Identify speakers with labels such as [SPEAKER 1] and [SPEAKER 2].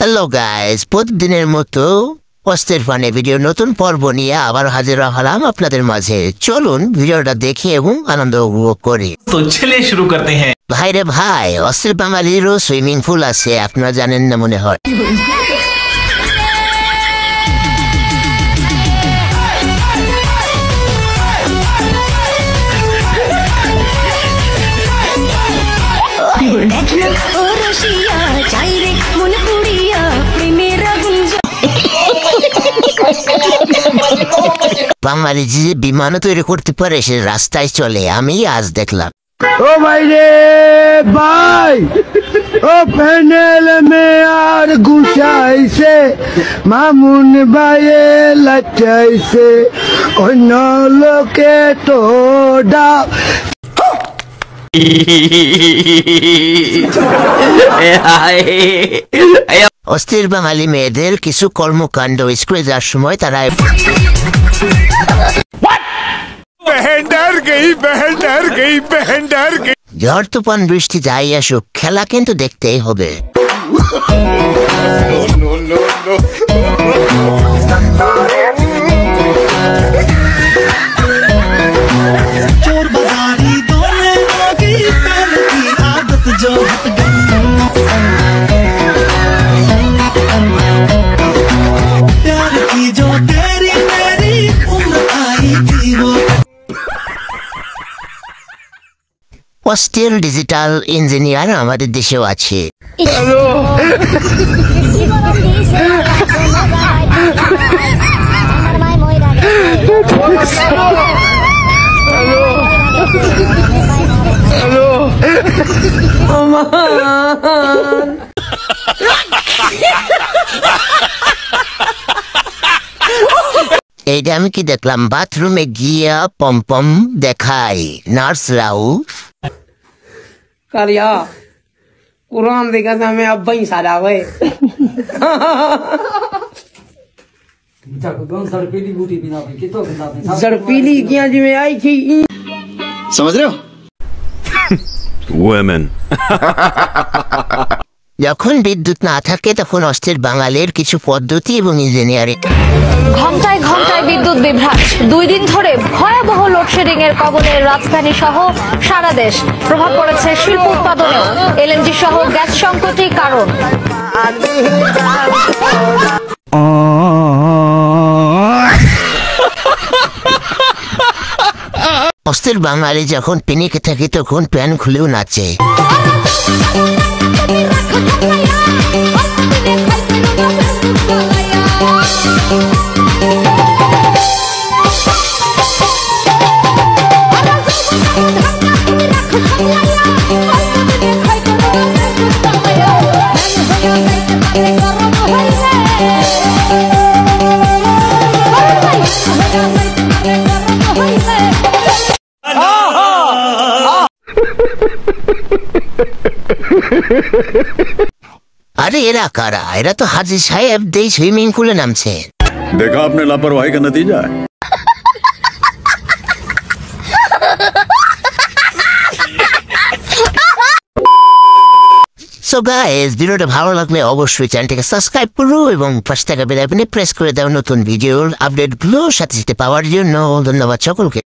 [SPEAKER 1] Hello guys, প্রতিদিনের মতো অস্থির ফানে ভিডিও নতুন পর্ব নিয়ে আবার হাজির হলাম আপনাদের মাঝে। চলুন ভিডিওটা দেখি এবং আনন্দ উপভোগ করি।
[SPEAKER 2] তো চলে শুরু করতে হ্যাঁ।
[SPEAKER 1] ভাই রে ভাই, অস্থির বাঙালিরও সুইমিং পুল আছে, আপনারা জানেন না মনে হয়। বাঙালি যে বিমানও তৈরি করতে পারে সে রাস্তায় চলে, আমি আজ দেখলাম।
[SPEAKER 3] ও ভাই রে ভাই, ও প্যানেল মে আর গুছাইছে, মামুন ভাইয়ে লাচাইছে, অন্য লোকে তো ডাব।
[SPEAKER 1] অস্থির বাঙালি মেয়েদের কিছু কর্মকাণ্ড স্কুলে যাওয়ার সময় তারা ঝড় তুফান বৃষ্টি যাই আসুক, খেলা কিন্তু দেখতেই হবে। অস্থির ডিজিটাল ইঞ্জিনিয়ার আমাদের দেশেও আছে। এইটা আমি কি দেখলাম, বাথরুমে গিয়া পম্পম দেখাই নার্সরাও।
[SPEAKER 4] কালিয়া कुरान देखा था मैं अब ही सारा हुए जड़पीली किया जी में आई थी,
[SPEAKER 5] समझ रहे हो?
[SPEAKER 6] Women.
[SPEAKER 1] যখন বিদ্যুৎ না থাকে তখন অস্থির বাঙালির কিছু পদ্ধতি এবং ইঞ্জিনিয়ারিং।
[SPEAKER 7] ঘন্টায় ঘন্টায় বিদ্যুৎ বিভ্রাট, 2 দিন ধরে ভয়াবহ লোডশেডিং এর কবলে রাজধানী সহ সারা দেশ। প্রভাব পড়েছে শিল্প উৎপাদনেও, এলএনজি সহ গ্যাস সংকটই কারণ।
[SPEAKER 1] অস্থির বাঙালি যখন পিনিকে থাকে তখন প্যান খুলেও নাচে। अरे एरा कारा, एरा तो हाजी साहेब दे स्विमिंग पूल नाम से।
[SPEAKER 6] देखा आपने लापरवाही का नतीजा है।
[SPEAKER 1] সো গাইস, ভিডিওটা ভালো লাগলে অবশ্যই চ্যানেলটাকে সাবস্ক্রাইব করো এবং পাশে থাকা বেল আইকনে প্রেস করে দাও নতুন ভিডিওর আপডেটগুলো সাথে সাথে পাওয়ার জন্য। ধন্যবাদ সকলকে।